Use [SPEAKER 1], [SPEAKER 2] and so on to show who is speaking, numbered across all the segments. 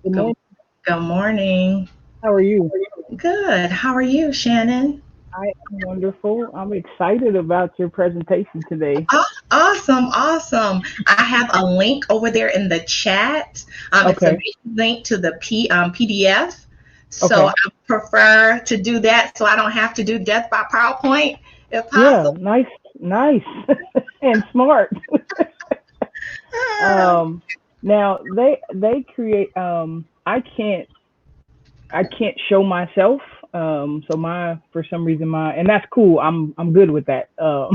[SPEAKER 1] Good
[SPEAKER 2] Good,
[SPEAKER 1] morning.
[SPEAKER 2] good morning.
[SPEAKER 1] How are you?
[SPEAKER 2] Good. How are you, Shannon?
[SPEAKER 1] I am wonderful. I'm excited about your presentation today.
[SPEAKER 2] Awesome, awesome. I have a link over there in the chat. It's a
[SPEAKER 1] Okay.
[SPEAKER 2] link to the PDF. So
[SPEAKER 1] Okay.
[SPEAKER 2] I prefer to do that so I don't have to do death by PowerPoint if
[SPEAKER 1] Yeah.
[SPEAKER 2] possible.
[SPEAKER 1] Nice. Nice. And smart.
[SPEAKER 2] Ah,
[SPEAKER 1] Um. Now they create. I can't show myself. So my for some reason my and that's cool. I'm good with that.
[SPEAKER 2] you're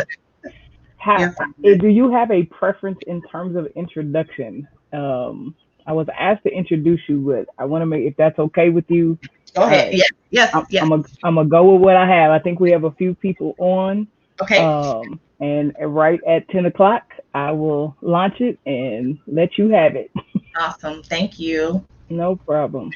[SPEAKER 1] How
[SPEAKER 2] fine.
[SPEAKER 1] do you have a preference in terms of introduction? I was asked to introduce you, but I want to make if that's okay with you.
[SPEAKER 2] Go ahead.
[SPEAKER 1] Uh,
[SPEAKER 2] Yes, yes,
[SPEAKER 1] I'm
[SPEAKER 2] yes.
[SPEAKER 1] I'm a I'm a go with what I have. I think we have a few people on,
[SPEAKER 2] Okay.
[SPEAKER 1] and right at 10 o'clock, I will launch it and let you have it.
[SPEAKER 2] Awesome. Thank you.
[SPEAKER 1] No problem.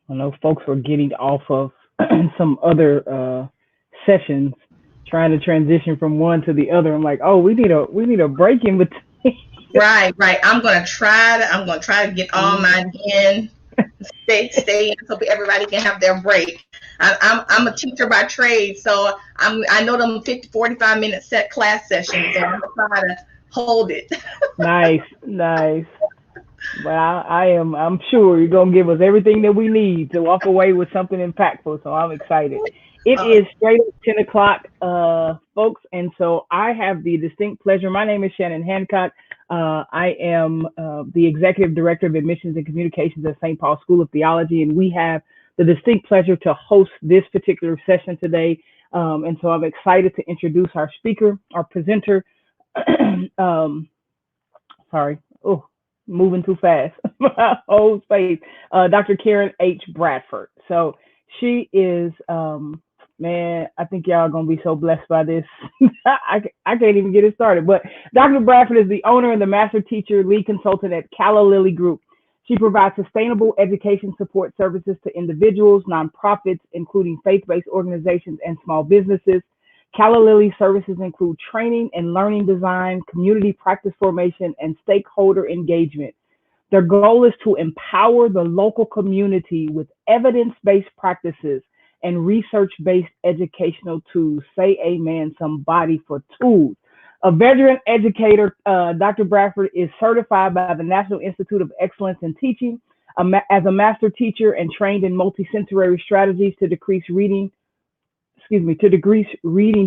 [SPEAKER 1] I know folks were getting off of some other sessions, trying to transition from one to the other. I'm like, oh, we need a break in between.
[SPEAKER 2] Right, right. I'm gonna try to get all mine in. Stay in so everybody can have their break. I'm a teacher by trade, so I know them 50 45 minute set class sessions, so I'm gonna try to hold it.
[SPEAKER 1] Nice, nice. But I'm sure you're gonna give us everything that we need to walk away with something impactful. So I'm excited. It
[SPEAKER 2] Uh,
[SPEAKER 1] is straight at 10 o'clock, folks, and so I have the distinct pleasure. My name is Shannon Hancock. I am the executive director of admissions and communications at St. Paul School of Theology, and we have the distinct pleasure to host this particular session today. And so I'm excited to introduce our speaker, our presenter. um, Sorry. Oh, moving too fast. Whole space. Dr. Karen H. Bradford. So she is, man, I think y'all are going to be so blessed by this. I can't even get it started. But Dr. Bradford is the owner and the master teacher, lead consultant at Calla Lily Group. She provides sustainable education support services to individuals, nonprofits, including faith based organizations and small businesses. Calla Lily services include training and learning design, community practice formation, and stakeholder engagement. Their goal is to empower the local community with evidence based practices and research based educational tools. Say amen, somebody, for tools. A veteran educator, Dr. Bradford is certified by the National Institute of Excellence in Teaching as a master teacher and trained in multisensory strategies to decrease reading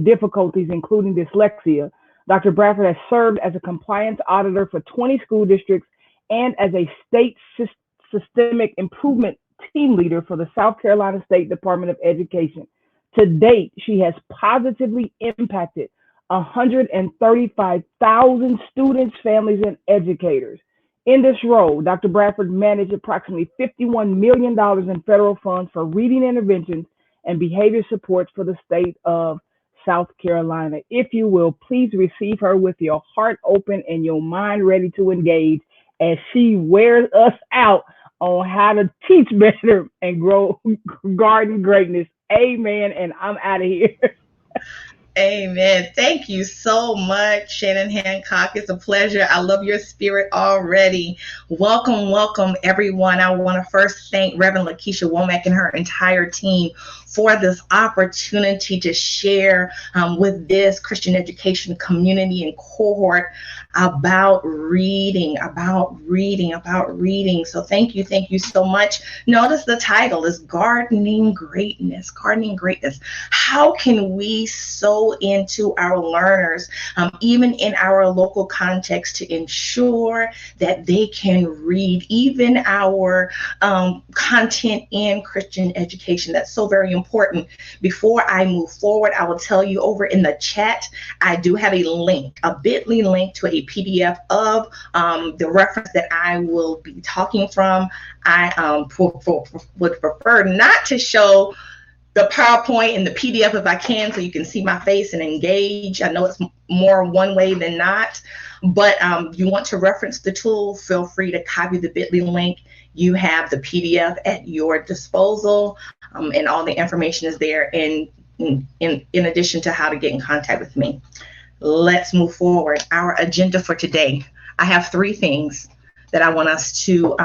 [SPEAKER 1] difficulties, including dyslexia. Dr. Bradford has served as a compliance auditor for 20 school districts and as a state systemic improvement team leader for the South Carolina State Department of Education. To date, she has positively impacted 135,000 students, families, and educators. In this role, Dr. Bradford managed approximately $51 million in federal funds for reading interventions and behavior supports for the state of South Carolina. If you will, please receive her with your heart open and your mind ready to engage as she wears us out on how to teach better and grow garden greatness. Amen. And I'm out of here.
[SPEAKER 2] Amen. Thank you so much, Shannon Hancock. It's a pleasure. I love your spirit already. Welcome, welcome, everyone. I want to first thank Reverend LaKesha Womack and her entire team for this opportunity to share with this Christian education community and cohort about reading, about reading, about reading. So thank you so much. Notice the title is Gardening Greatness, Gardening Greatness. How can we sow sow into our learners, even in our local context, to ensure that they can read even our content in Christian education. That's so very important. Before I move forward, I will tell you over in the chat, I do have a link, a bit.ly link to a PDF of the reference that I will be talking from. I would prefer not to show the PowerPoint and the PDF if I can, so you can see my face and engage. I know it's more one way than not, but you want to reference the tool, feel free to copy the bit.ly link. You have the PDF at your disposal, and all the information is there in addition to how to get in contact with me. Let's move forward. Our agenda for today. I have 3 things that I want us to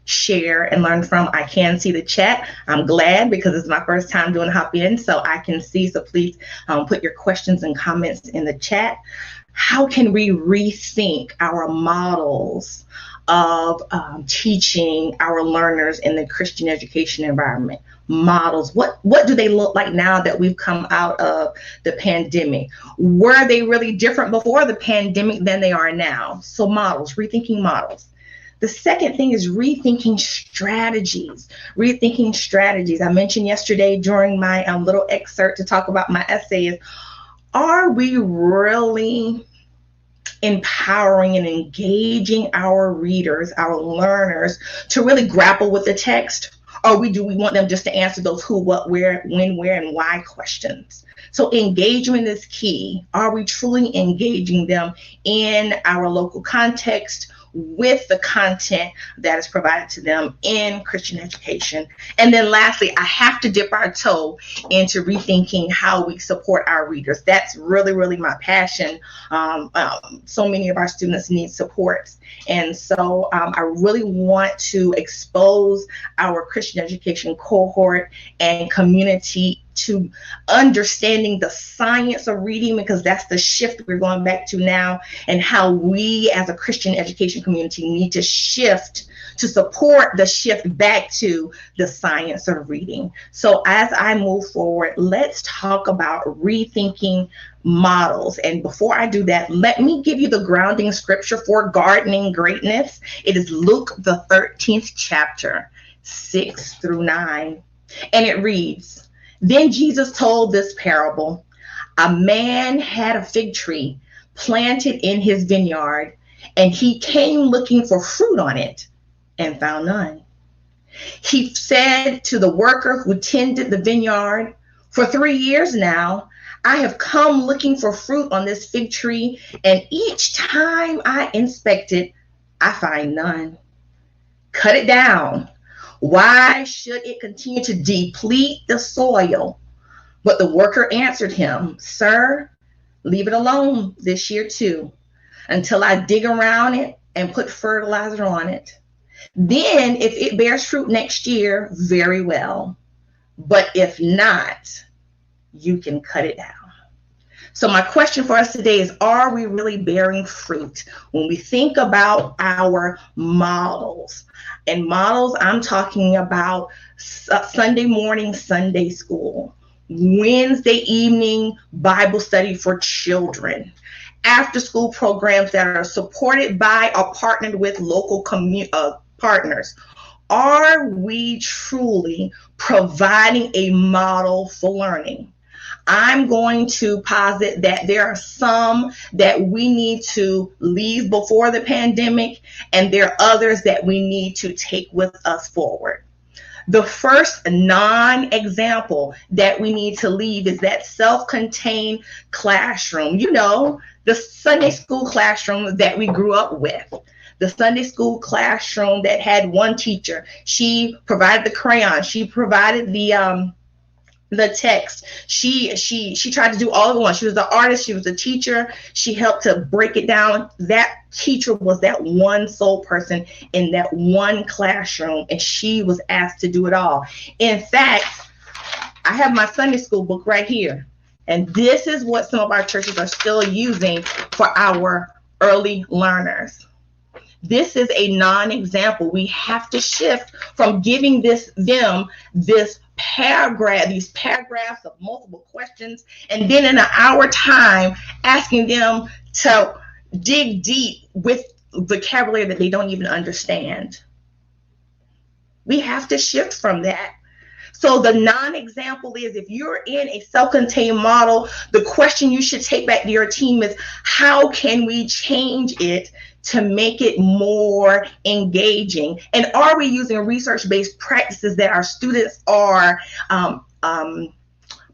[SPEAKER 2] share and learn from. I can see the chat. I'm glad because it's my first time doing Hop In, so I can see. So please put your questions and comments in the chat. How can we rethink our models of teaching our learners in the Christian education environment? Models. What do they look like now that we've come out of the pandemic? Were they really different before the pandemic than they are now? So models, rethinking models. The second thing is rethinking strategies. Rethinking strategies. I mentioned yesterday during my little excerpt to talk about my essays, are we really empowering and engaging our readers, our learners, to really grapple with the text? Or do we want them just to answer those who, what, where, when, where, and why questions? So engagement is key. Are we truly engaging them in our local context with the content that is provided to them in Christian education? And then lastly, I have to dip our toe into rethinking how we support our readers. That's really, really my passion. So many of our students need support. And so I really want to expose our Christian education cohort and community to understanding the science of reading, because that's the shift we're going back to now, and how we as a Christian education community need to shift to support the shift back to the science of reading. So as I move forward, let's talk about rethinking models. And before I do that, let me give you the grounding scripture for gardening greatness. It is Luke, the 13th chapter, 6 through 9. And it reads, "Then Jesus told this parable. A man had a fig tree planted in his vineyard, and he came looking for fruit on it and found none. He said to the worker who tended the vineyard, 'For 3 years now, I have come looking for fruit on this fig tree, and each time I inspect it, I find none. Cut it down. Why should it continue to deplete the soil?' But the worker answered him, 'Sir, leave it alone this year too, until I dig around it and put fertilizer on it. Then if it bears fruit next year, very well. But if not, you can cut it down.'" So my question for us today is, are we really bearing fruit? When we think about our models, and models, I'm talking about Sunday morning Sunday school, Wednesday evening Bible study for children, after school programs that are supported by or partnered with local partners. Are we truly providing a model for learning? I'm going to posit that there are some that we need to leave before the pandemic, and there are others that we need to take with us forward. The first non-example that we need to leave is that self-contained classroom. You know, the Sunday school classroom that we grew up with. The Sunday school classroom that had one teacher. She provided the crayon. She provided the text. She tried to do all at once. She was the artist. She was the teacher. She helped to break it down. That teacher was that one sole person in that one classroom, and she was asked to do it all. In fact, I have my Sunday school book right here, and this is what some of our churches are still using for our early learners. This is a non-example. We have to shift from giving them this these paragraphs of multiple questions, and then in an hour time asking them to dig deep with vocabulary that they don't even understand. We have to shift from that. So the non-example is, if you're in a self-contained model, the question you should take back to your team is, how can we change it to make it more engaging? And are we using research-based practices that our students are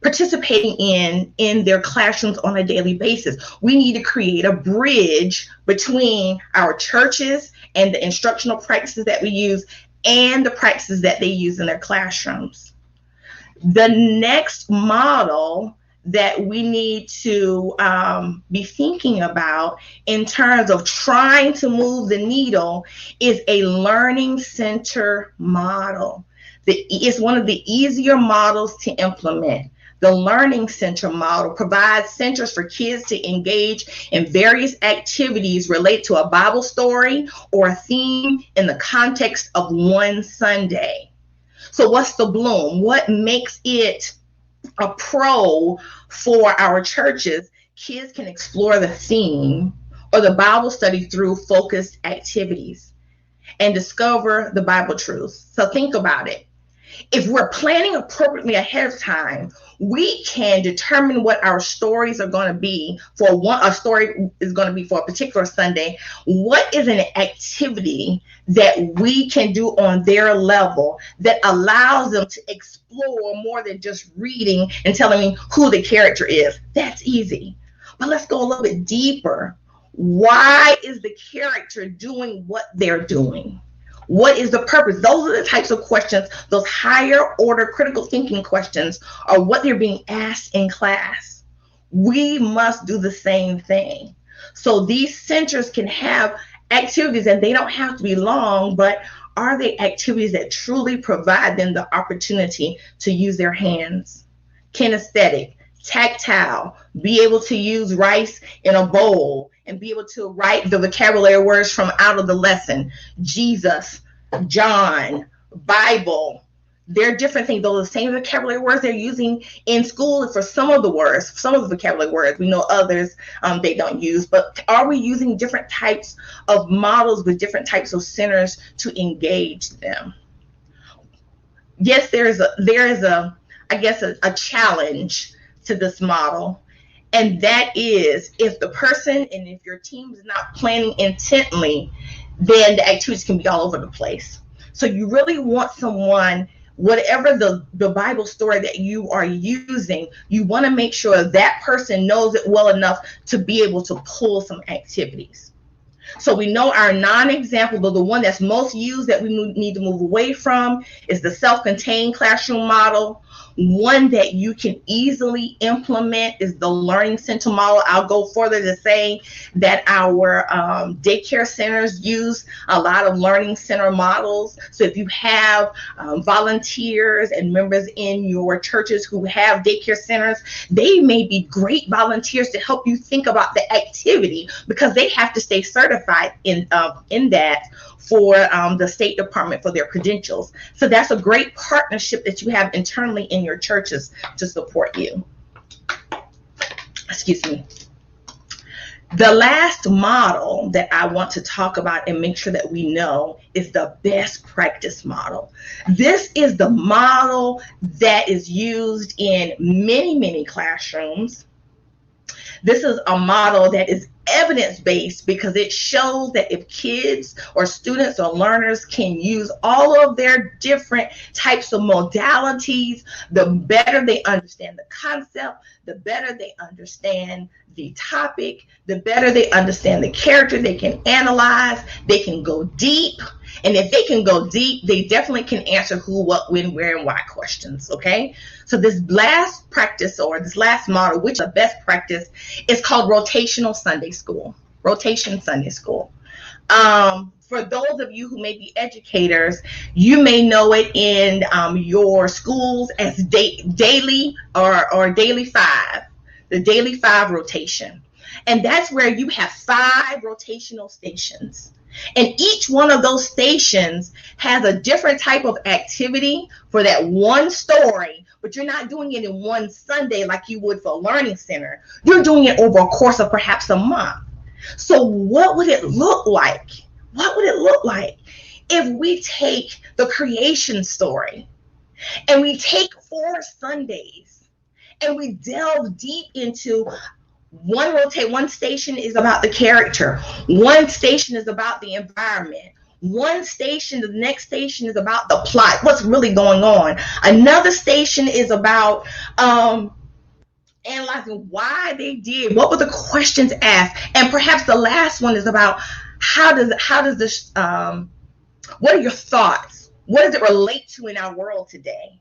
[SPEAKER 2] participating in their classrooms on a daily basis? We need to create a bridge between our churches and the instructional practices that we use and the practices that they use in their classrooms. The next model that we need to be thinking about in terms of trying to move the needle is a learning center model. It's one of the easier models to implement. The Learning Center model provides centers for kids to engage in various activities related to a Bible story or a theme in the context of one Sunday. So what's the bloom? What makes it a pro for our churches? Kids can explore the theme or the Bible study through focused activities and discover the Bible truths. So think about it. If we're planning appropriately ahead of time, we can determine what our stories are going to be for a story is going to be for a particular Sunday. What is an activity that we can do on their level that allows them to explore more than just reading and telling me who the character is? That's easy. But let's go a little bit deeper. Why is the character doing what they're doing? What is the purpose? Those are the types of questions, those higher order critical thinking questions are what they're being asked in class. We must do the same thing. So these centers can have activities, and they don't have to be long, but are they activities that truly provide them the opportunity to use their hands? Kinesthetic, tactile, be able to use rice in a bowl and be able to write the vocabulary words from out of the lesson. Jesus, John, Bible, they're different things. Those are the same vocabulary words they're using in school for some of the words, some of the vocabulary words. We know others they don't use, but are we using different types of models with different types of centers to engage them? Yes, there is a challenge to this model. And that is, if the person and if your team is not planning intently, then the activities can be all over the place. So you really want someone, whatever the Bible story that you are using, you want to make sure that person knows it well enough to be able to pull some activities. So we know our non-example, but the one that's most used that we need to move away from is the self-contained classroom model. One that you can easily implement is the Learning Center model. I'll go further to say that our daycare centers use a lot of Learning Center models. So if you have volunteers and members in your churches who have daycare centers, they may be great volunteers to help you think about the activity, because they have to stay certified in that for the State Department for their credentials. So that's a great partnership that you have internally in your churches to support you. Excuse me. The last model that I want to talk about and make sure that we know is the best practice model. This is the model that is used in many, many classrooms. This is a model that is evidence-based because it shows that if kids or students or learners can use all of their different types of modalities, the better they understand the concept, the better they understand the topic, the better they understand the character, they can analyze, they can go deep. And if they can go deep, they definitely can answer who, what, when, where, and why questions, okay? So this last practice, or this last model, which is the best practice, is called Rotational Sunday School. Rotation Sunday School. For those of you who may be educators, you may know it in your schools as daily or daily 5, the daily 5 rotation. And that's where you have 5 rotational stations. And each one of those stations has a different type of activity for that one story, but you're not doing it in one Sunday like you would for a learning center. You're doing it over a course of perhaps a month. So what would it look like? What would it look like if we take the creation story and we take 4 Sundays and we delve deep into one station is about the character, one station is about the environment, the next station is about the plot, what's really going on. Another station is about analyzing why they did, what were the questions asked, and perhaps the last one is about how does this what are your thoughts? What does it relate to in our world today?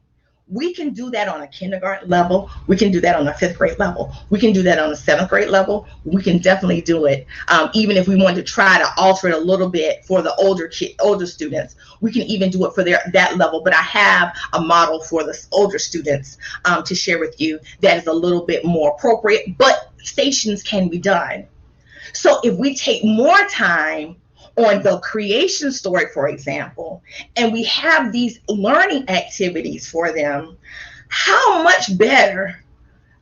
[SPEAKER 2] We can do that on a kindergarten level. We can do that on a 5th grade level. We can do that on a 7th grade level. We can definitely do it. Even if we want to try to alter it a little bit for the older students, we can even do it for that level. But I have a model for the older students to share with you that is a little bit more appropriate, but stations can be done. So if we take more time on the creation story, for example, and we have these learning activities for them, how much better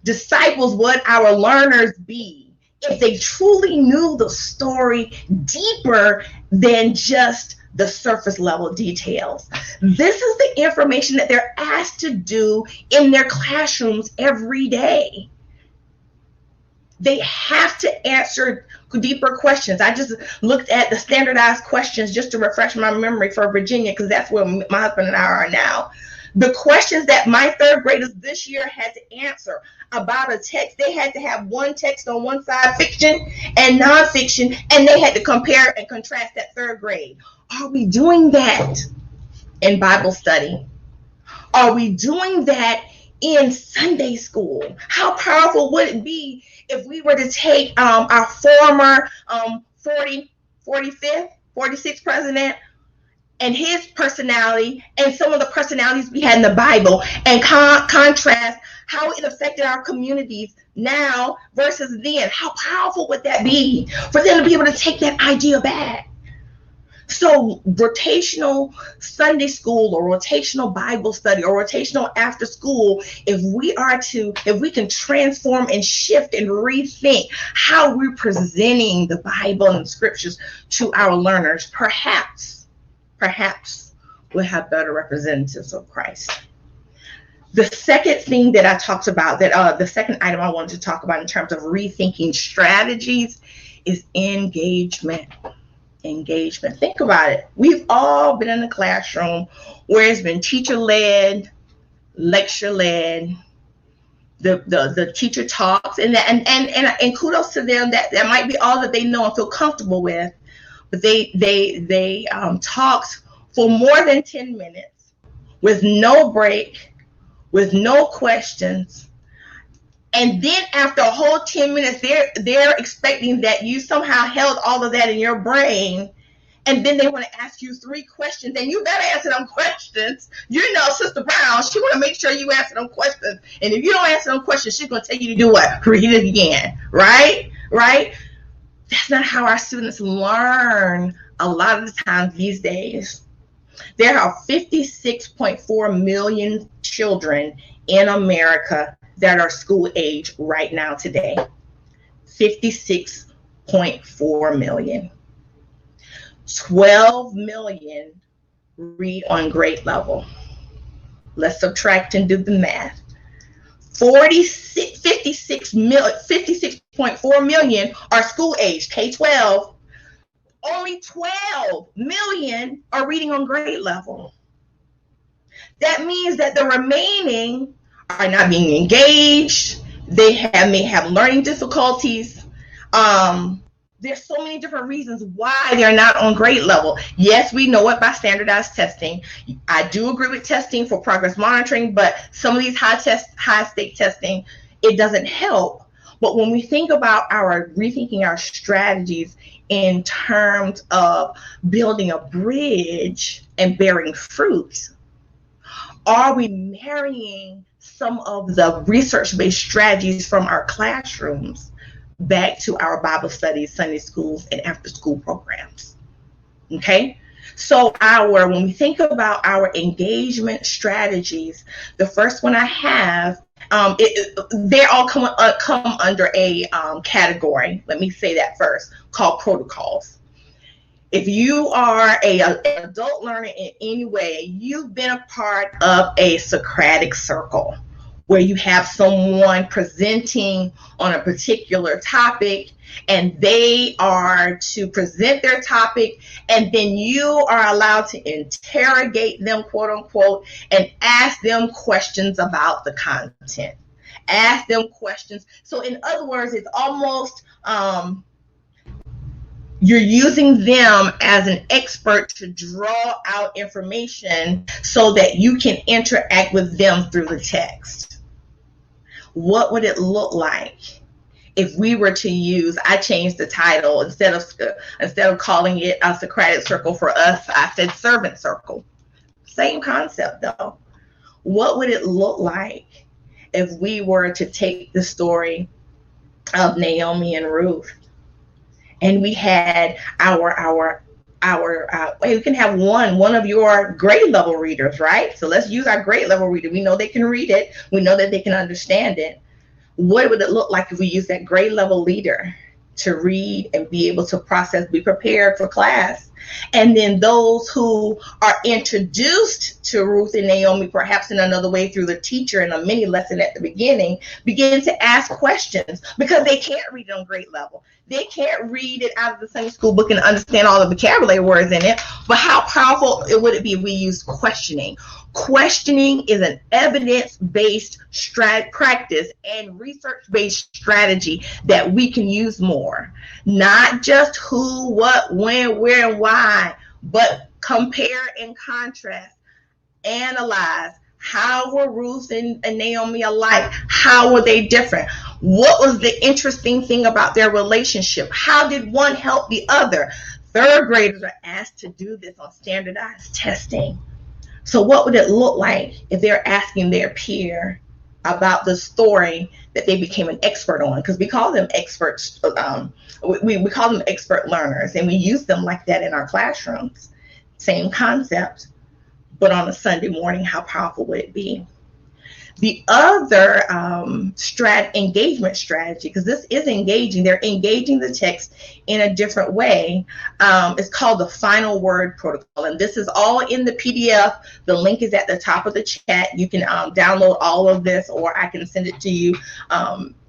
[SPEAKER 2] disciples would our learners be if they truly knew the story deeper than just the surface level details. This is the information that they're asked to do in their classrooms every day. They have to answer deeper questions. I just looked at the standardized questions just to refresh my memory for Virginia, because that's where my husband and I are now. The questions that my 3rd graders this year had to answer about a text, they had to have one text on one side, fiction and nonfiction, and they had to compare and contrast that 3rd grade. Are we doing that in Bible study? Are we doing that in Sunday school? How powerful would it be if we were to take our former 46th president and his personality and some of the personalities we had in the Bible and contrast how it affected our communities now versus then? How powerful would that be for them to be able to take that idea back? So rotational Sunday school or rotational Bible study or rotational after school, if we can transform and shift and rethink how we're presenting the Bible and the scriptures to our learners, perhaps we'll have better representatives of Christ. The second thing that I talked about, the second item I wanted to talk about in terms of rethinking strategies is engagement. Think about it. We've all been in a classroom where it's been teacher-led, lecture-led. The teacher talks, and kudos to them. That might be all that they know and feel comfortable with. But they talked for more than 10 minutes with no break, with no questions. And then after a whole 10 minutes, they're expecting that you somehow held all of that in your brain. And then they want to ask you 3 questions, and you better answer them questions. You know, Sister Brown, she want to make sure you answer them questions. And if you don't answer them questions, she's going to tell you to do what? Read it again, right? That's not how our students learn a lot of the time these days. There are 56.4 million children in America that are school age right now today. 56.4 million. 12 million read on grade level. Let's subtract and do the math. 56.4 million are school age, K-12. Only 12 million are reading on grade level. That means that the remaining are not being engaged. They may have learning difficulties. There's so many different reasons why they're not on grade level. Yes, we know it by standardized testing. I do agree with testing for progress monitoring, but some of these high-stake testing, it doesn't help. But when we think about rethinking our strategies in terms of building a bridge and bearing fruit, are we marrying some of the research-based strategies from our classrooms back to our Bible studies, Sunday schools, and after-school programs? Okay. So when we think about our engagement strategies, the first one I have, they all come under a category. Let me say that first, called protocols. If you are an adult learner in any way, you've been a part of a Socratic circle where you have someone presenting on a particular topic, and they are to present their topic, and then you are allowed to interrogate them, quote unquote, and ask them questions about the content. Ask them questions. So in other words, it's almost you're using them as an expert to draw out information so that you can interact with them through the text. What would it look like if we were to use, I changed the title, instead of calling it a Socratic circle for us, I said servant circle. Same concept though. What would it look like if we were to take the story of Naomi and Ruth, and we had we can have one of your grade level readers, right? So let's use our grade level reader. We know they can read it. We know that they can understand it. What would it look like if we use that grade level leader to read and be able to process, be prepared for class? And then those who are introduced to Ruth and Naomi, perhaps in another way through the teacher in a mini lesson at the beginning, begin to ask questions because they can't read it on grade level. They can't read it out of the Sunday school book and understand all the vocabulary words in it. But how powerful would it be if we used questioning? Questioning is an evidence-based practice and research-based strategy that we can use more. Not just who, what, when, where, and why, but compare and contrast, analyze. How were Ruth and Naomi alike? How were they different? What was the interesting thing about their relationship? How did one help the other? Third graders are asked to do this on standardized testing. So what would it look like if they're asking their peer about the story that they became an expert on? Because we call them experts. We call them expert learners, and we use them like that in our classrooms. Same concept, but on a Sunday morning, how powerful would it be? The other engagement strategy, because this is engaging, they're engaging the text in a different way, is called the final word protocol. And this is all in the PDF. The link is at the top of the chat. You can download all of this, or I can send it to you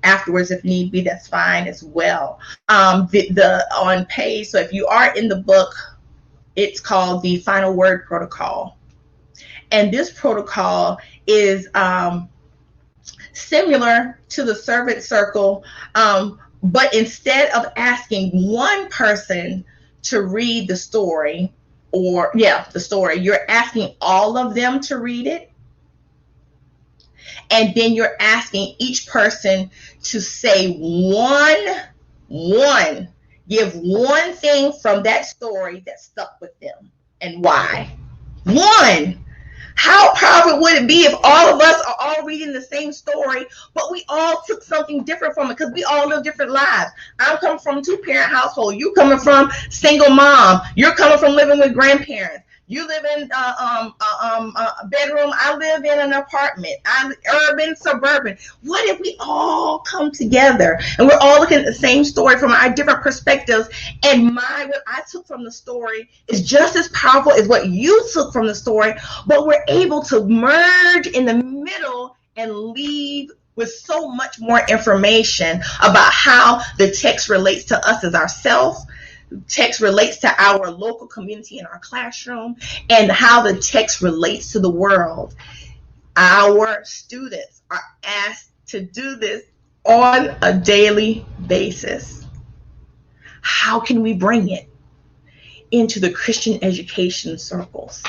[SPEAKER 2] afterwards if need be. That's fine as well. On page, so if you are in the book, it's called the final word protocol. And this protocol is similar to the servant circle, but instead of asking one person to read the story, you're asking all of them to read it. And then you're asking each person to say give one thing from that story that stuck with them and why. One. How powerful would it be if all of us are all reading the same story, but we all took something different from it because we all live different lives? I'm coming from a 2-parent household. You coming from single mom. You're coming from living with grandparents. You live in a bedroom. I live in an apartment. I'm urban, suburban. What if we all come together and we're all looking at the same story from our different perspectives, and what I took from the story is just as powerful as what you took from the story, but we're able to merge in the middle and leave with so much more information about how the text relates to us as ourselves, text relates to our local community in our classroom, and how the text relates to the world. Our students are asked to do this on a daily basis. How can we bring it into the Christian education circles?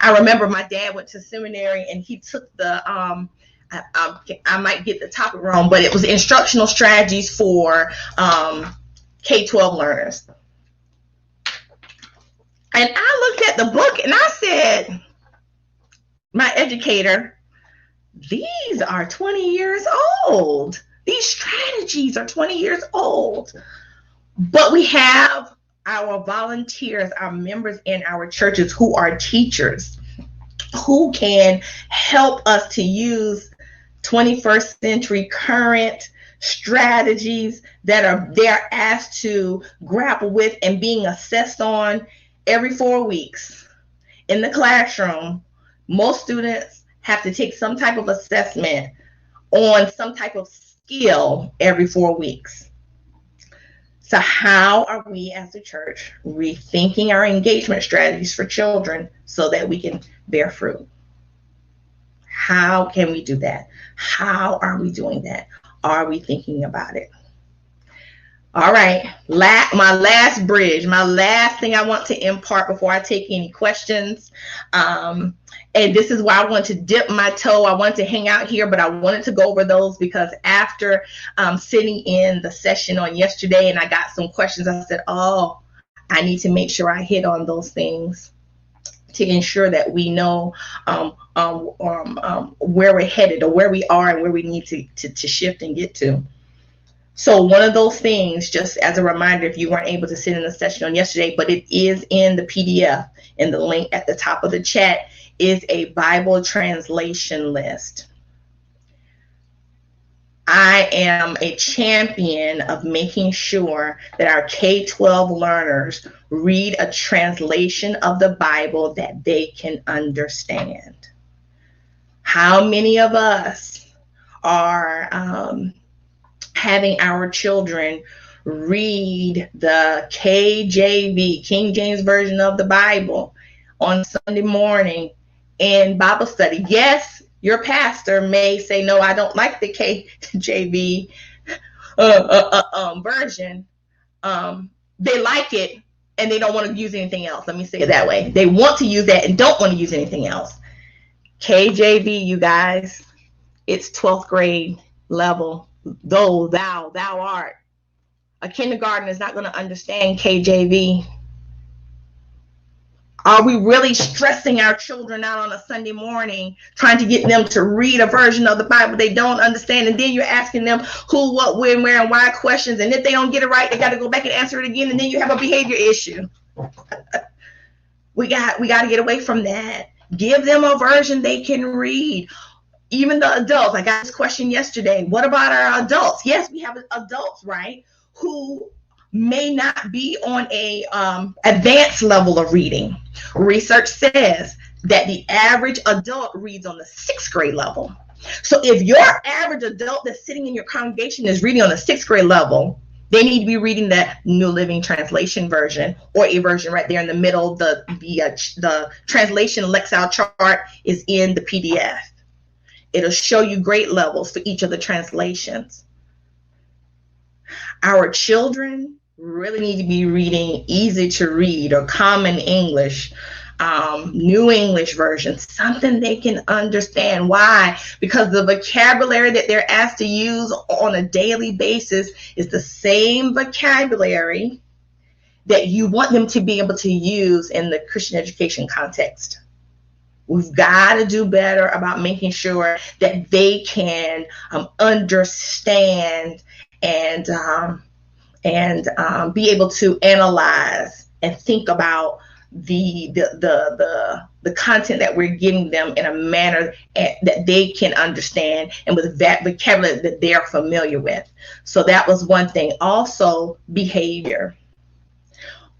[SPEAKER 2] I remember my dad went to seminary, and he took the I might get the topic wrong, but it was instructional strategies for K-12 learners. And I looked at the book and I said, my educator, these are 20 years old. These strategies are 20 years old. But we have our volunteers, our members in our churches who are teachers, who can help us to use 21st century current strategies that they're asked to grapple with and being assessed on every 4 weeks. In the classroom, most students have to take some type of assessment on some type of skill every 4 weeks. So how are we as a church rethinking our engagement strategies for children so that we can bear fruit? How can we do that? How are we doing that? Are we thinking about it? All right, my last bridge, my last thing I want to impart before I take any questions. And this is why I want to dip my toe. I want to hang out here, but I wanted to go over those because after sitting in the session on yesterday and I got some questions, I said, oh, I need to make sure I hit on those things to ensure that we know where we're headed or where we are and where we need to shift and get to. So one of those things, just as a reminder, if you weren't able to sit in the session on yesterday, but it is in the PDF, and the link at the top of the chat is a Bible translation list. I am a champion of making sure that our K-12 learners read a translation of the Bible that they can understand. How many of us are having our children read the KJV, King James Version of the Bible, on Sunday morning in Bible study? Yes, your pastor may say, no, I don't like the KJV version. They like it and they don't want to use anything else. Let me say it that way. They want to use that and don't want to use anything else. KJV, you guys, it's 12th grade level. Though thou art. A kindergarten is not going to understand KJV. Are we really stressing our children out on a Sunday morning, trying to get them to read a version of the Bible they don't understand? And then you're asking them who, what, when, where, and why questions. And if they don't get it right, they got to go back and answer it again. And then you have a behavior issue. We got to get away from that. Give them a version they can read. Even the adults, I got this question yesterday. What about our adults? Yes, we have adults, right, who may not be on a advanced level of reading. Research says that the average adult reads on the 6th grade level. So if your average adult that's sitting in your congregation is reading on the 6th grade level, they need to be reading that New Living Translation version, or a version right there in the middle. The translation Lexile chart is in the PDF. It'll show you grade levels for each of the translations. Our children really need to be reading easy to read or common English, New English version, something they can understand. Why? Because the vocabulary that they're asked to use on a daily basis is the same vocabulary that you want them to be able to use in the Christian education context. We've got to do better about making sure that they can understand and be able to analyze and think about the content that we're giving them in a manner that they can understand and with that vocabulary that they're familiar with. So that was one thing. Also, behavior.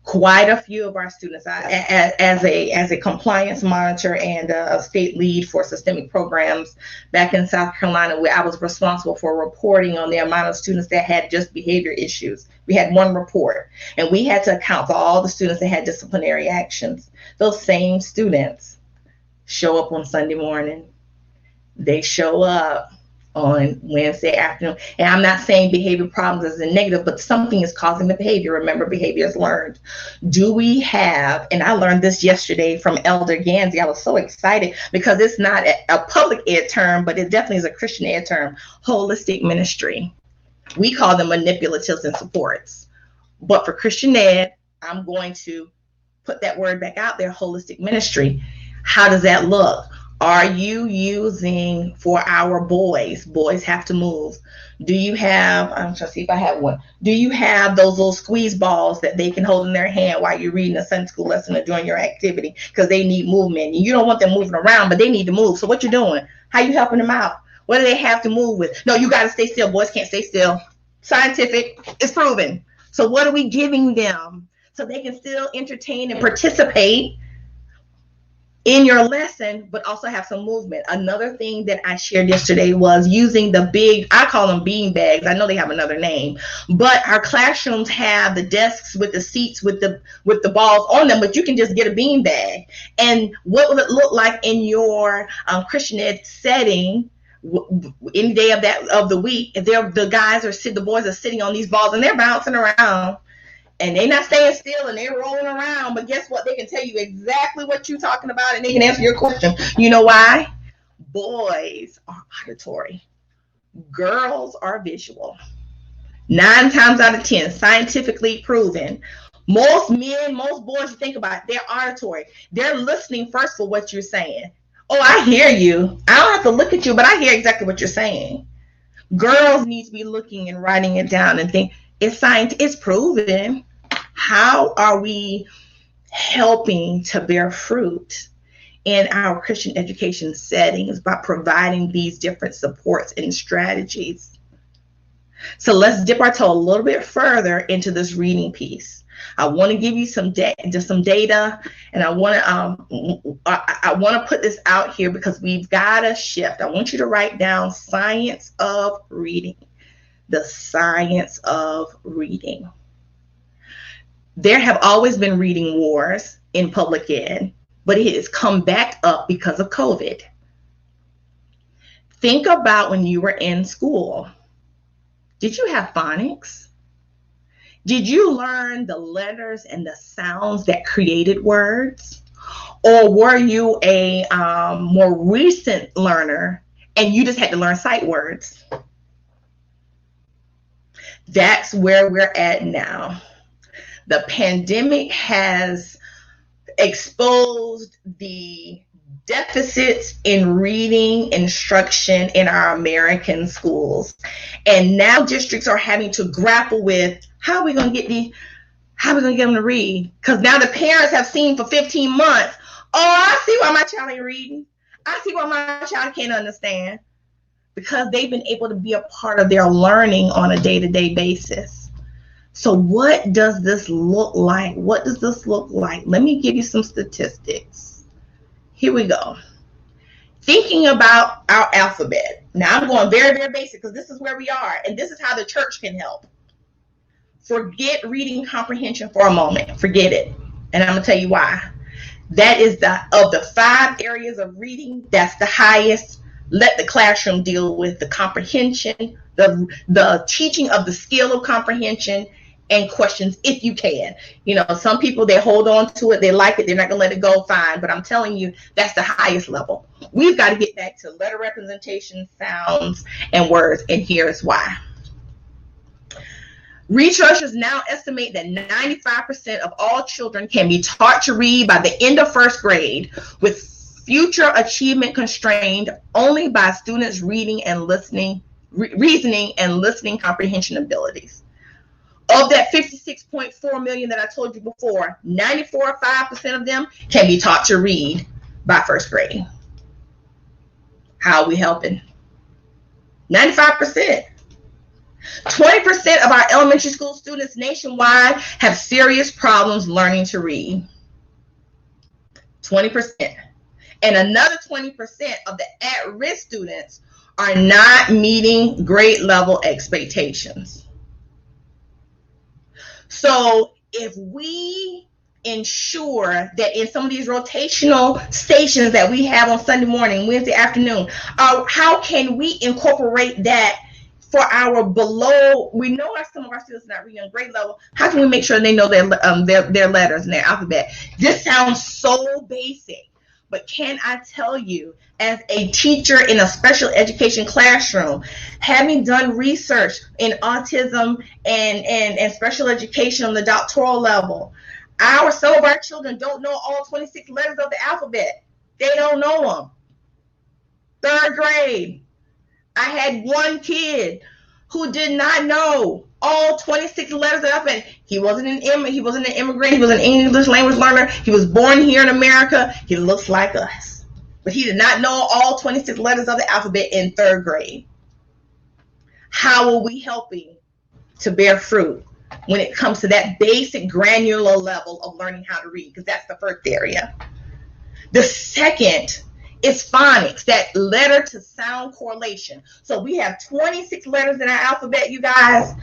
[SPEAKER 2] Quite a few of our students, as a compliance monitor and a state lead for systemic programs back in South Carolina, where I was responsible for reporting on the amount of students that had just behavior issues. We had one report, and we had to account for all the students that had disciplinary actions. Those same students show up on Sunday morning. They show up on Wednesday afternoon. And I'm not saying behavior problems is a negative, but something is causing the behavior. Remember, behavior is learned. Do we have, and I learned this yesterday from Elder Gansey. I was so excited because it's not a public ed term, but it definitely is a Christian ed term, holistic ministry. We call them manipulatives and supports. But for Christian ed, I'm going to put that word back out there, holistic ministry. How does that look? are you using for our boys? Boys have to move. Do you have, I'm trying to see if I have one. Do you have those little squeeze balls that they can hold in their hand while you're reading a Sunday school lesson or doing your activity? Because they need movement. You don't want them moving around, but they need to move. So what you doing? How you helping them out? What do they have to move with? No, you got to stay still. Boys can't stay still. Scientific, it's proven. So what are we giving them so they can still entertain and participate in your lesson, but also have some movement? Another thing that I shared yesterday was using the big, I call them bean bags. I know they have another name, but our classrooms have the desks with the seats with the balls on them, but you can just get a bean bag. And what will it look like in your Christian ed setting? Any day of the week, if the boys are sitting on these balls and they're bouncing around. And they're not staying still and they're rolling around. But guess what? They can tell you exactly what you're talking about and they can answer your question. You know why? Boys are auditory. Girls are visual. 9 times out of 10, scientifically proven. Most boys you think about, they're auditory. They're listening first for what you're saying. Oh, I hear you. I don't have to look at you, but I hear exactly what you're saying. Girls need to be looking and writing it down and think, it's science, it's proven. How are we helping to bear fruit in our Christian education settings by providing these different supports and strategies? So let's dip our toe a little bit further into this reading piece. I want to give you some data, and I want to put this out here because we've got to shift. I want you to write down science of reading. The science of reading. There have always been reading wars in public ed, but it has come back up because of COVID. Think about when you were in school. Did you have phonics? Did you learn the letters and the sounds that created words? Or were you a more recent learner and you just had to learn sight words? That's where we're at now. The pandemic has exposed the deficits in reading instruction in our American schools. And now districts are having to grapple with how are we going to get them to read? Because now the parents have seen for 15 months, oh, I see why my child ain't reading. I see why my child can't understand. Because they've been able to be a part of their learning on a day-to-day basis. So what does this look like? What does this look like? Let me give you some statistics. Here we go. Thinking about our alphabet. Now I'm going very, very basic because this is where we are. And this is how the church can help. Forget reading comprehension for a moment. Forget it. And I'm going to tell you why. That is of the 5 areas of reading, that's the highest. Let the classroom deal with the comprehension, the teaching of the skill of comprehension, and questions if you can. You know, some people, they hold on to it, they like it, they're not going to let it go, fine. But I'm telling you, that's the highest level. We've got to get back to letter representation, sounds, and words, and here's why. Researchers now estimate that 95% of all children can be taught to read by the end of 1st grade, with future achievement constrained only by students' reading and listening, reasoning and listening comprehension abilities. Of that 56.4 million that I told you before, 94.5% of them can be taught to read by 1st grade. How are we helping? 95%. 20% of our elementary school students nationwide have serious problems learning to read. 20%. And another 20% of the at-risk students are not meeting grade level expectations. So if we ensure that in some of these rotational stations that we have on Sunday morning, Wednesday afternoon, how can we incorporate that for our below? We know some of our students are not reading on grade level. How can we make sure they know their letters and their alphabet? This sounds so basic. But can I tell you, as a teacher in a special education classroom, having done research in autism and special education on the doctoral level, some of our children don't know all 26 letters of the alphabet. They don't know them. Third grade, I had one kid who did not know all 26 letters of the alphabet. He wasn't an immigrant. He was an English language learner. He was born here in America. He looks like us, but he did not know all 26 letters of the alphabet in third grade. How are we helping to bear fruit when it comes to that basic granular level of learning how to read? Because that's the first area. The second is phonics, that letter to sound correlation. So we have 26 letters in our alphabet, you guys.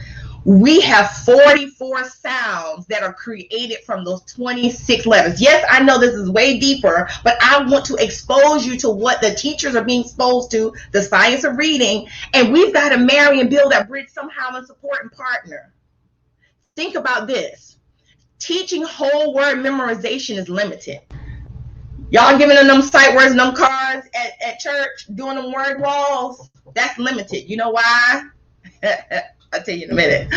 [SPEAKER 2] We have 44 sounds that are created from those 26 letters. Yes, I know this is way deeper, but I want to expose you to what the teachers are being exposed to, the science of reading, and we've got to marry and build that bridge somehow and support and partner. Think about this. Teaching whole word memorization is limited. Y'all giving them sight words and them cards at church, doing them word walls, that's limited. You know why? I'll tell you in a minute.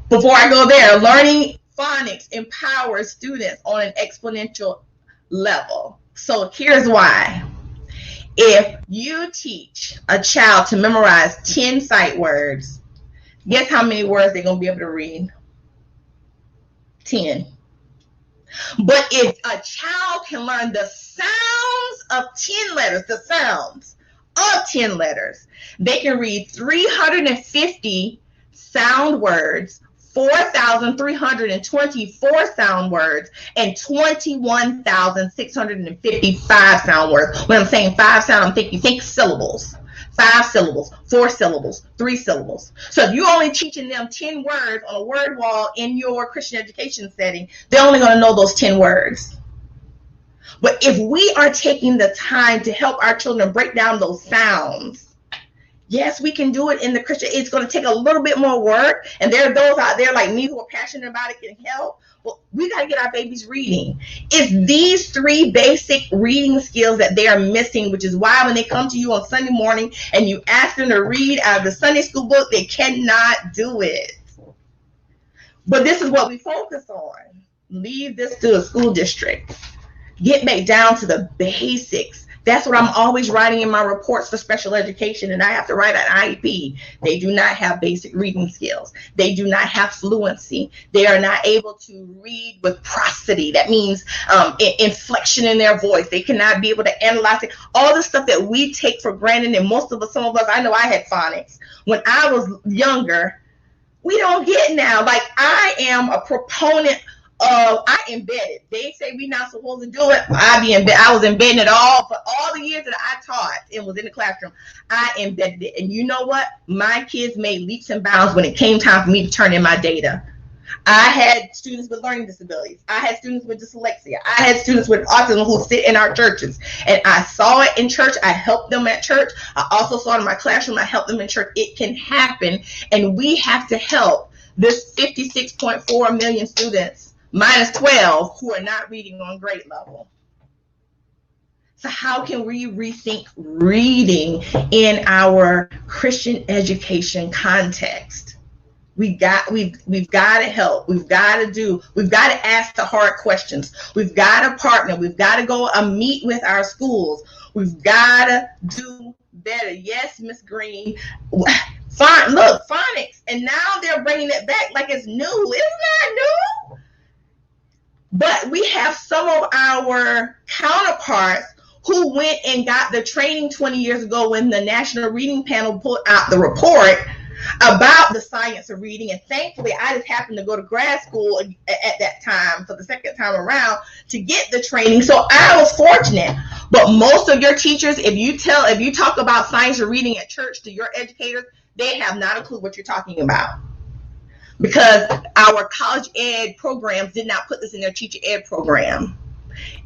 [SPEAKER 2] Before I go there, learning phonics empowers students on an exponential level. So here's why. If you teach a child to memorize 10 sight words, guess how many words they're going to be able to read? 10. But if a child can learn the sounds of 10 letters, the sounds of 10 letters, they can read 350 sound words, 4,324 sound words, and 21,655 sound words. When I'm saying 5 sound, I'm thinking think syllables. 5 syllables, 4 syllables, 3 syllables. So if you're only teaching them 10 words on a word wall in your Christian education setting, they're only going to know those 10 words. But if we are taking the time to help our children break down those sounds, yes, we can do it in the Christian. It's going to take a little bit more work. And there are those out there like me who are passionate about it, can help. Well, we got to get our babies reading. It's these 3 basic reading skills that they are missing, which is why when they come to you on Sunday morning and you ask them to read out of the Sunday school book, they cannot do it. But this is what we focus on. Leave this to a school district. Get back down to the basics. That's what I'm always writing in my reports for special education, and I have to write an IEP. They do not have basic reading skills. They do not have fluency. They are not able to read with prosody. That means inflection in their voice. They cannot be able to analyze it. All the stuff that we take for granted, and most of us, some of us, I know I had phonics. When I was younger, we don't get now. Like, I am a proponent of, I embedded. They say we not supposed to do it. I was embedding it all for all the years that I taught and was in the classroom. I embedded it. And you know what? My kids made leaps and bounds when it came time for me to turn in my data. I had students with learning disabilities. I had students with dyslexia. I had students with autism who sit in our churches. And I saw it in church. I helped them at church. I also saw it in my classroom. I helped them in church. It can happen. And we have to help this 56.4 million students minus 12 who are not reading on grade level. So how can we rethink reading in our Christian education context? We've got to help. We've got to ask the hard questions. We've got to partner. We've got to go meet with our schools. We've got to do better. Yes, Miss Green. Fine. Look, phonics. And now they're bringing it back like it's new. It's not new. But we have some of our counterparts who went and got the training 20 years ago when the National Reading Panel put out the report about the science of reading. And thankfully, I just happened to go to grad school at that time for the second time around to get the training. So I was fortunate. But most of your teachers, if you talk about science of reading at church to your educators, they have not a clue what you're talking about. Because our college ed programs did not put this in their teacher ed program.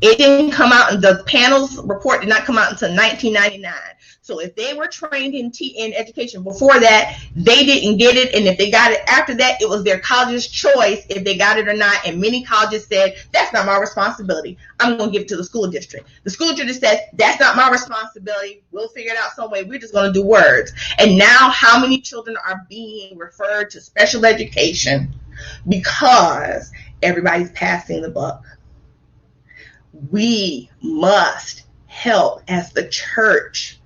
[SPEAKER 2] It didn't come out, and the panel's report did not come out until 1999. So if they were trained in education before that, they didn't get it. And if they got it after that, it was their college's choice if they got it or not. And many colleges said, that's not my responsibility. I'm going to give it to the school district. The school district said, that's not my responsibility. We'll figure it out some way. We're just going to do words. And now how many children are being referred to special education because everybody's passing the buck? We must help as the church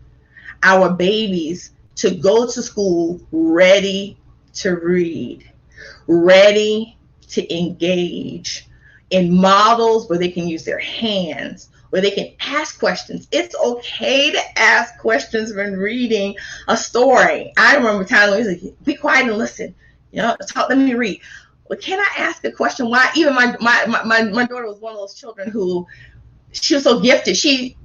[SPEAKER 2] our babies to go to school ready to read, ready to engage in models where they can use their hands, where they can ask questions. It's okay to ask questions when reading a story. I remember times when he was like, be quiet and listen. Let me read. Well, can I ask a question? Why? Even my daughter was one of those children who, she was so gifted. She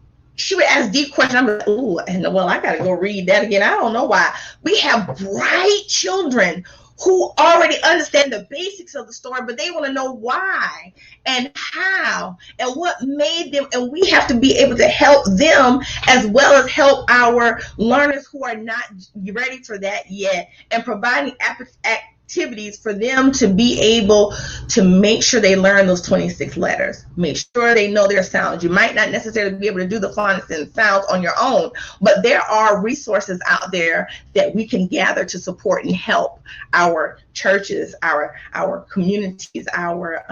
[SPEAKER 2] would ask deep questions. I'm like, ooh, and well, I gotta go read that again. I don't know why. We have bright children who already understand the basics of the story, but they want to know why and how and what made them. And we have to be able to help them as well as help our learners who are not ready for that yet, and providing activities for them to be able to make sure they learn those 26 letters, make sure they know their sounds. You might not necessarily be able to do the phonics and sounds on your own, but there are resources out there that we can gather to support and help our churches, our communities, our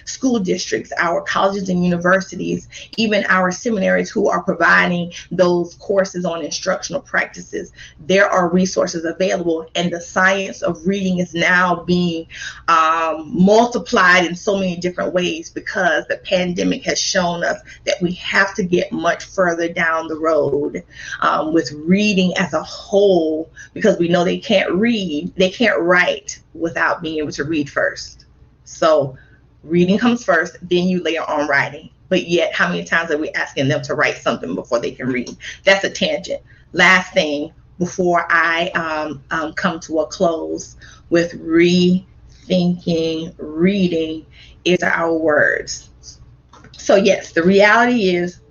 [SPEAKER 2] school districts, our colleges and universities, even our seminaries who are providing those courses on instructional practices. There are resources available, and the science of reading is now being multiplied in so many different ways, because the pandemic has shown us that we have to get much further down the road with reading as a whole, because we know they can't write without being able to read first. So reading comes first, then you layer on writing. But yet, how many times are we asking them to write something before they can read? That's a tangent. Last thing before I come to a close with rethinking reading is our words. So yes, the reality is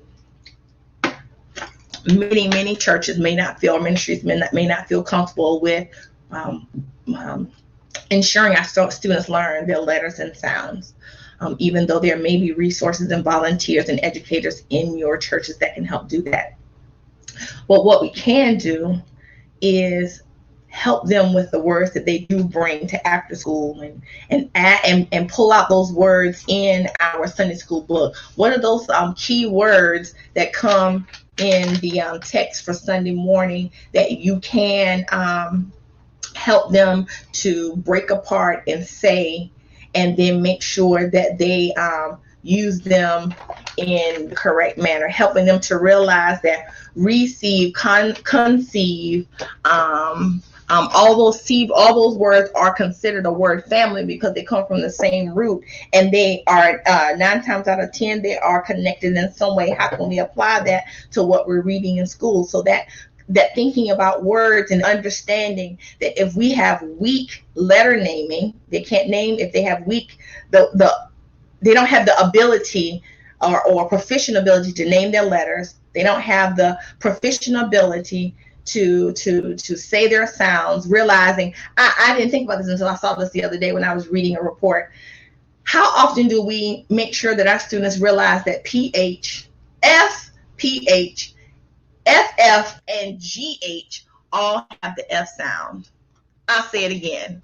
[SPEAKER 2] many churches may not feel, ministries may not feel comfortable with ensuring our students learn their letters and sounds, even though there may be resources and volunteers and educators in your churches that can help do that. But what we can do is help them with the words that they do bring to after school, and pull out those words in our Sunday school book. What are those key words that come in the text for Sunday morning that you can help them to break apart and say, and then make sure that they use them in the correct manner, helping them to realize that receive, conceive, all those words are considered a word family because they come from the same root, and they are 9 times out of 10 they are connected in some way. How can we apply that to what we're reading in school? So that thinking about words and understanding that if we have weak letter naming, they can't name. If they have weak, they don't have the ability or proficient ability to name their letters. They don't have the proficient ability to say their sounds, realizing, I didn't think about this until I saw this the other day when I was reading a report. How often do we make sure that our students realize that PH, F, PH, FF, and GH all have the F sound? I'll say it again.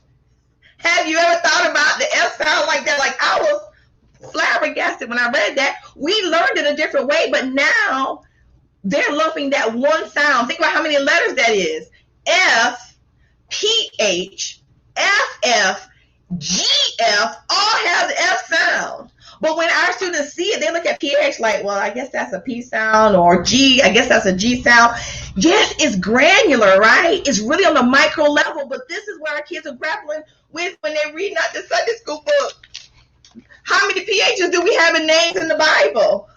[SPEAKER 2] Have you ever thought about the F sound like that? Like, I was flabbergasted when I read that. We learned it a different way, but now they're lumping that one sound. Think about how many letters that is. F, PH, FF, GF all have the F sound. But when our students see it, they look at PH like, well, I guess that's a P sound, or G, I guess that's a G sound. Yes, it's granular, right? It's really on the micro level, but this is what our kids are grappling with when they're reading out the Sunday school book. How many PHs do we have in names in the Bible?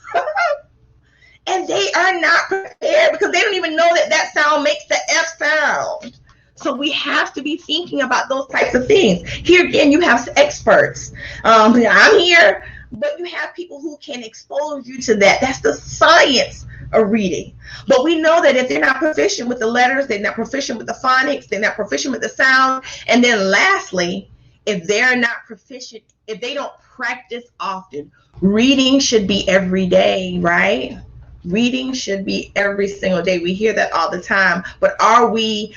[SPEAKER 2] And they are not prepared because they don't even know that sound makes the F sound. So we have to be thinking about those types of things. Here again, you have experts. I'm here, but you have people who can expose you to that. That's the science of reading. But we know that if they're not proficient with the letters, they're not proficient with the phonics, they're not proficient with the sound. And then lastly, if they're not proficient, if they don't practice often, reading should be every day, right? Reading should be every single day. We hear that all the time, but are we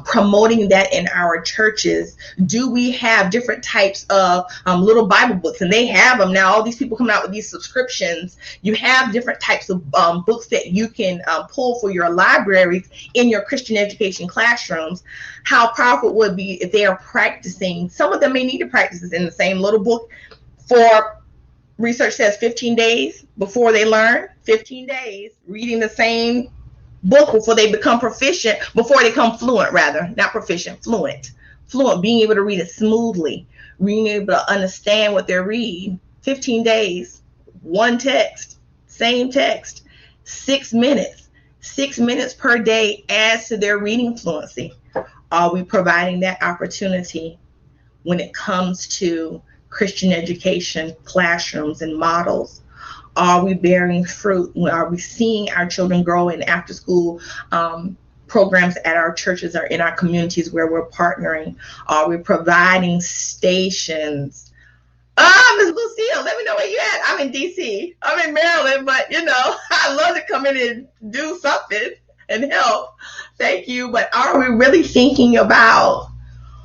[SPEAKER 2] promoting that in our churches? Do we have different types of little Bible books? And they have them now. All these people coming out with these subscriptions. You have different types of books that you can pull for your libraries in your Christian education classrooms. How powerful it would be if they are practicing. Some of them may need to practice this in the same little book for, research says, 15 days before they learn. 15 days reading the same book before they become proficient, before they become fluent, rather, not proficient, fluent. Fluent, being able to read it smoothly, being able to understand what they're reading. 15 days, one text, same text, 6 minutes. 6 minutes per day adds to their reading fluency. Are we providing that opportunity when it comes to Christian education classrooms and models? Are we bearing fruit? Are we seeing our children grow in after school programs at our churches or in our communities where we're partnering? Are we providing stations? Ms. Lucille, let me know where you at. I'm in DC. I'm in Maryland, but I love to come in and do something and help. Thank you. But are we really thinking about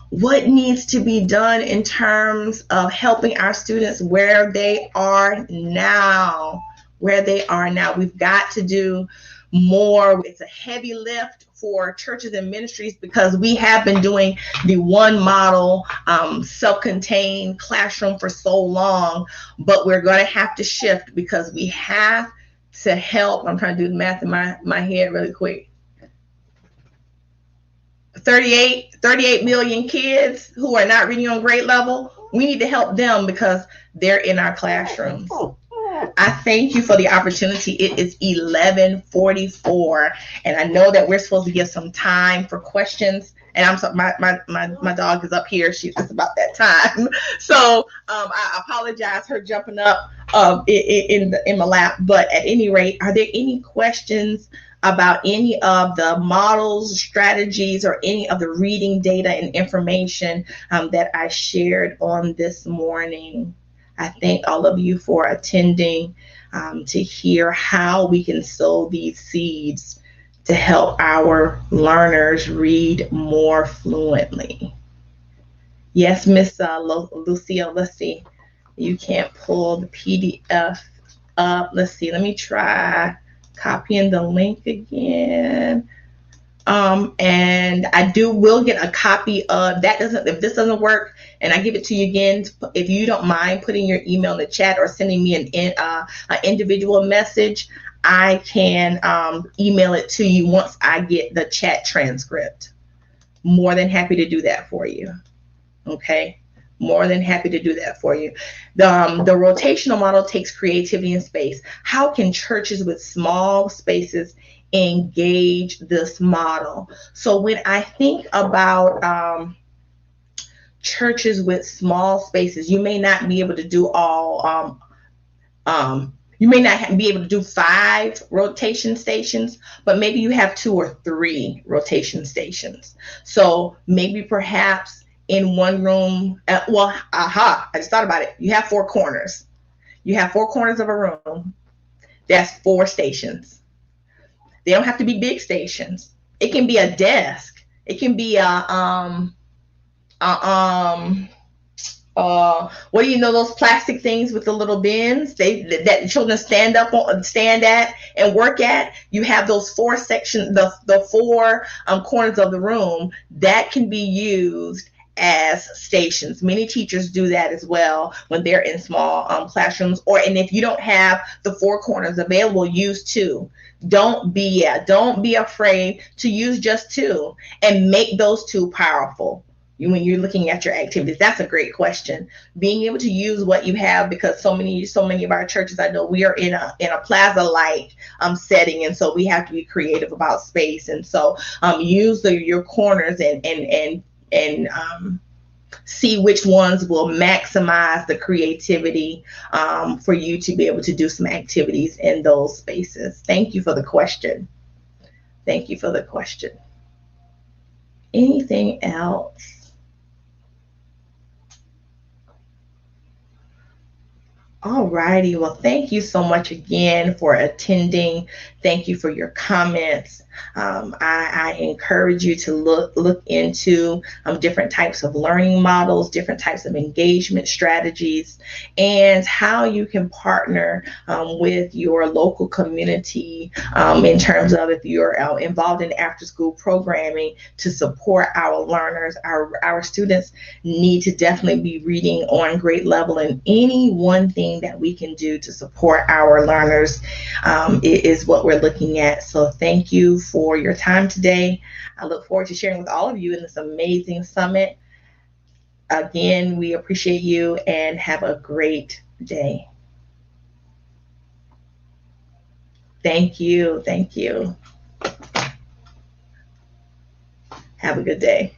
[SPEAKER 2] what needs to be done in terms of helping our students where they are now? We've got to do more. It's a heavy lift for churches and ministries because we have been doing the one model, self-contained classroom for so long, but we're going to have to shift because we have to help. I'm trying to do the math in my head really quick. 38 million kids who are not reading on grade level. We need to help them because they're in our classrooms. I thank you for the opportunity. It is 11:44, and I know that we're supposed to give some time for questions. And I'm sorry, my dog is up here. It's about that time. So I apologize her jumping up in my lap. But at any rate, are there any questions about any of the models, strategies, or any of the reading data and information that I shared on this morning? I thank all of you for attending to hear how we can sow these seeds to help our learners read more fluently. Yes, Miss Lucille, let's see. You can't pull the PDF up. Let's see, let me try copying the link again. And I will get a copy of that. If this doesn't work and I give it to you again, if you don't mind putting your email in the chat or sending me an individual message, I can email it to you once I get the chat transcript. More than happy to do that for you. Okay. More than happy to do that for you. The rotational model takes creativity and space. How can churches with small spaces engage this model? So when I think about churches with small spaces, you may not be able to do all, you may not be able to do 5 rotation stations, but maybe you have 2 or 3 rotation stations. So maybe perhaps in one room, I just thought about it. You have 4 corners. You have 4 corners of a room. That's 4 stations. They don't have to be big stations. It can be a desk. It can be what do you know, those plastic things with the little bins that children stand at and work at? You have those 4 sections, the 4 corners of the room that can be used as stations. Many teachers do that as well when they're in small classrooms. And if you don't have the 4 corners available, use 2. Don't be afraid to use just 2 and make those 2 powerful. When you're looking at your activities, that's a great question. Being able to use what you have, because so many of our churches, I know we are in a plaza-like setting, and so we have to be creative about space. And so use your corners and see which ones will maximize the creativity for you to be able to do some activities in those spaces. Thank you for the question. Thank you for the question. Anything else? All righty. Well, thank you so much again for attending. Thank you for your comments. I encourage you to look into different types of learning models, different types of engagement strategies, and how you can partner with your local community in terms of if you're involved in after school programming to support our learners. Our students need to definitely be reading on grade level, and any one thing that we can do to support our learners is what we're looking at. So thank you for your time today. I look forward to sharing with all of you in this amazing summit. Again, we appreciate you and have a great day. Thank you. Thank you. Have a good day.